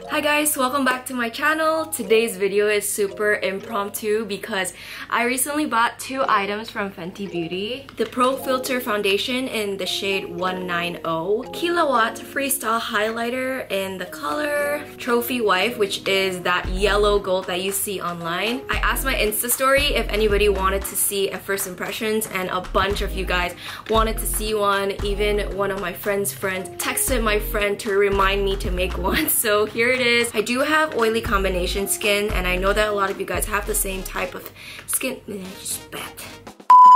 Hi guys, welcome back to my channel. Today's video is super impromptu because I recently bought two items from Fenty Beauty. The Pro Filter Foundation in the shade 190, Kilowatt Freestyle Highlighter in the color Trophy Wife, which is that yellow gold that you see online. I asked my Insta story if anybody wanted to see a first impressions, and a bunch of you guys wanted to see one. Even one of my friends texted my friend to remind me to make one. So here it is. I do have oily combination skin, and I know that a lot of you guys have the same type of skin.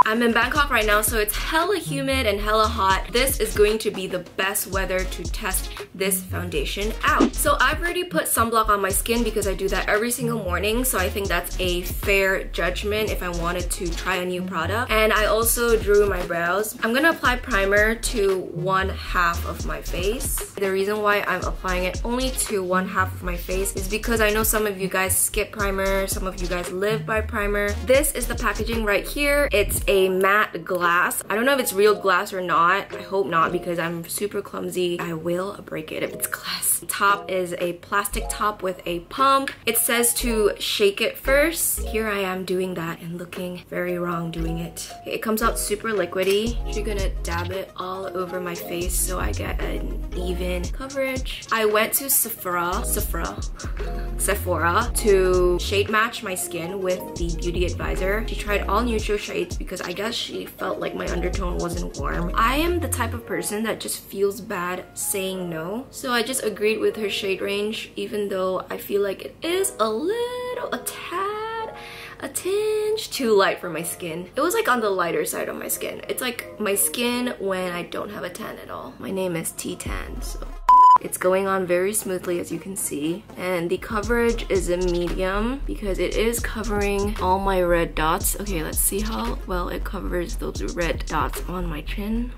I'm in Bangkok right now, so it's hella humid and hella hot. This is going to be the best weather to test this foundation out. So I've already put sunblock on my skin because I do that every single morning, so I think that's a fair judgment if I wanted to try a new product. And I also drew my brows. I'm gonna apply primer to one half of my face. The reason why I'm applying it only to one half of my face is because I know some of you guys skip primer, some of you guys live by primer. This is the packaging right here. It's a matte glass. I don't know if it's real glass or not. I hope not because I'm super clumsy. I will break it if it's glass. The top is a plastic top with a pump. It says to shake it first. Here I am doing that and looking very wrong doing it. It comes out super liquidy. You're gonna dab it all over my face so I get an even coverage. I went to Sephora to shade match my skin with the beauty advisor. She tried all neutral shades because I guess she felt like my undertone wasn't warm. I am the type of person that just feels bad saying no, so I just agreed with her shade range, even though I feel like it is a tinge too light for my skin. It was like on the lighter side of my skin. It's like my skin when I don't have a tan at all. My name is T-Tan, so it's going on very smoothly, as you can see. And the coverage is a medium because it is covering all my red dots. Okay, let's see how well it covers those red dots on my chin.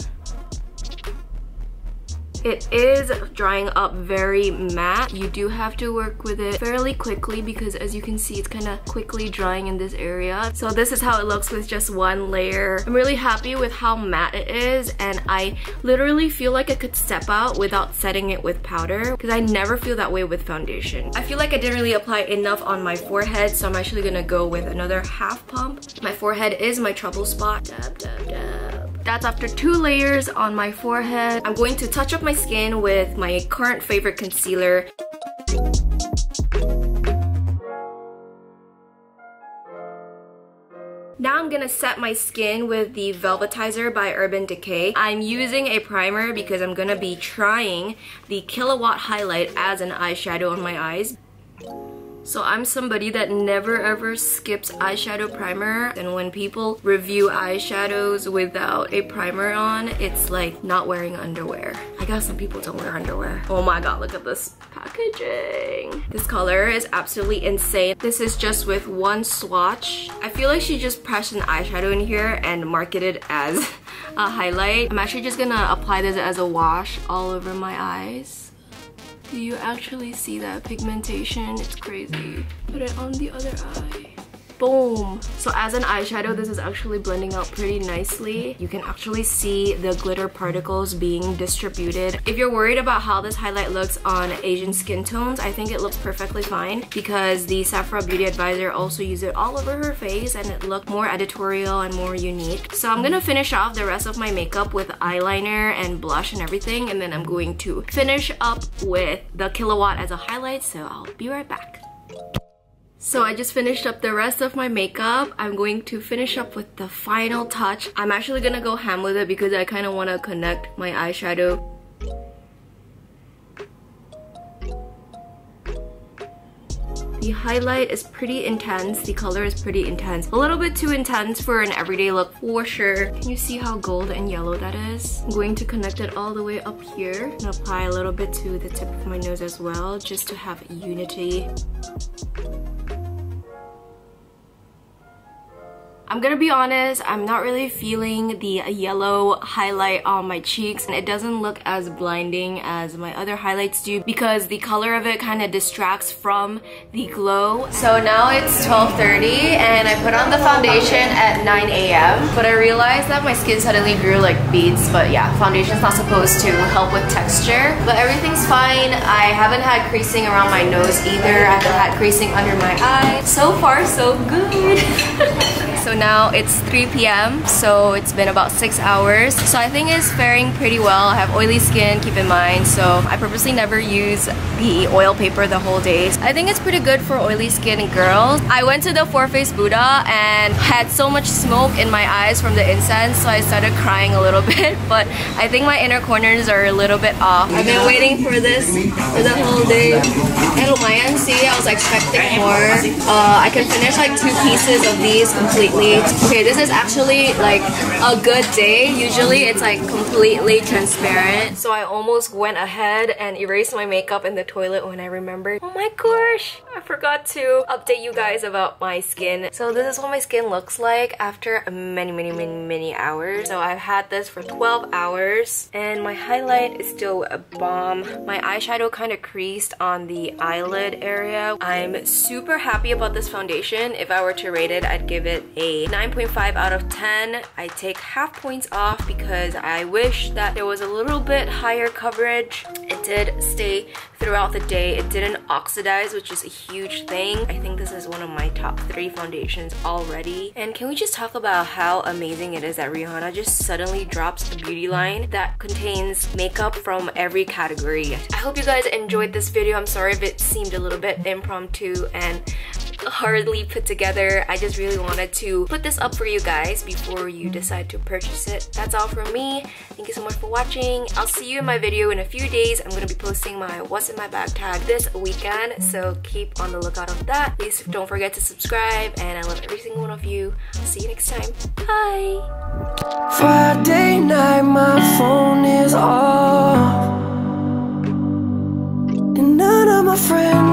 It is drying up very matte. You do have to work with it fairly quickly because, as you can see, it's kind of quickly drying in this area. So this is how it looks with just one layer. I'm really happy with how matte it is, and I literally feel like I could step out without setting it with powder because I never feel that way with foundation. I feel like I didn't really apply enough on my forehead, so I'm actually gonna go with another half pump. My forehead is my trouble spot. Dab, dab, dab. That's after 2 layers on my forehead. I'm going to touch up my skin with my current favorite concealer. Now I'm gonna set my skin with the Velvetizer by Urban Decay. I'm using a primer because I'm gonna be trying the Kilowatt Highlight as an eyeshadow on my eyes. So I'm somebody that never ever skips eyeshadow primer, and when people review eyeshadows without a primer on, it's like not wearing underwear. I guess some people don't wear underwear. Oh my god, look at this packaging. This color is absolutely insane. This is just with one swatch. I feel like she just pressed an eyeshadow in here and marketed it as a highlight. I'm actually just gonna apply this as a wash all over my eyes. Do you actually see that pigmentation? It's crazy. Put it on the other eye. Boom! So as an eyeshadow, this is actually blending out pretty nicely. You can actually see the glitter particles being distributed. If you're worried about how this highlight looks on Asian skin tones, I think it looks perfectly fine because the Sephora Beauty Advisor also used it all over her face and it looked more editorial and more unique. So I'm gonna finish off the rest of my makeup with eyeliner and blush and everything, and then I'm going to finish up with the Kilowatt as a highlight, so I'll be right back. So I just finished up the rest of my makeup. I'm going to finish up with the final touch. I'm actually gonna go ham with it because I kind of want to connect my eyeshadow. The highlight is pretty intense. The color is pretty intense. A little bit too intense for an everyday look for sure. Can you see how gold and yellow that is? I'm going to connect it all the way up here and apply a little bit to the tip of my nose as well, just to have unity. I'm gonna be honest, I'm not really feeling the yellow highlight on my cheeks, and it doesn't look as blinding as my other highlights do because the color of it kind of distracts from the glow. So now it's 12:30 and I put on the foundation at 9 a.m. but I realized that my skin suddenly grew like beads. But yeah, foundation's not supposed to help with texture, but everything's fine. I haven't had creasing around my nose either. I haven't had creasing under my eye. So far so good. So now it's 3 p.m. so it's been about 6 hours. So I think it's faring pretty well. I have oily skin, keep in mind, so I purposely never use the oil paper the whole day. I think it's pretty good for oily skin girls. I went to the four-faced Buddha and had so much smoke in my eyes from the incense, so I started crying a little bit, but I think my inner corners are a little bit off. I've been waiting for this for the whole day. And lumayan, see, I was expecting more. I can finish like 2 pieces of these completely. Okay, this is actually like a good day. Usually it's like completely transparent. So I almost went ahead and erased my makeup in the toilet when I remembered. Oh my gosh, I forgot to update you guys about my skin. So this is what my skin looks like after many hours. So I've had this for 12 hours and my highlight is still a bomb. My eyeshadow kind of creased on the eyelid area. I'm super happy about this foundation. If I were to rate it, I'd give it a 9.5 out of 10. I take half points off because I wish that there was a little bit higher coverage. It did stay throughout the day. It didn't oxidize, which is a huge thing. I think this is one of my top 3 foundations already. And can we just talk about how amazing it is that Rihanna just suddenly drops a beauty line that contains makeup from every category. I hope you guys enjoyed this video. I'm sorry if it seemed a little bit impromptu and hardly put together. I just really wanted to put this up for you guys before you decide to purchase it. That's all from me. Thank you so much for watching. I'll see you in my video in a few days. I'm gonna be posting my what's in my bag tag this weekend, so keep on the lookout of that. Please don't forget to subscribe, and I love every single one of you. I'll see you next time. Bye! Friday night, my phone is off, and none of my friends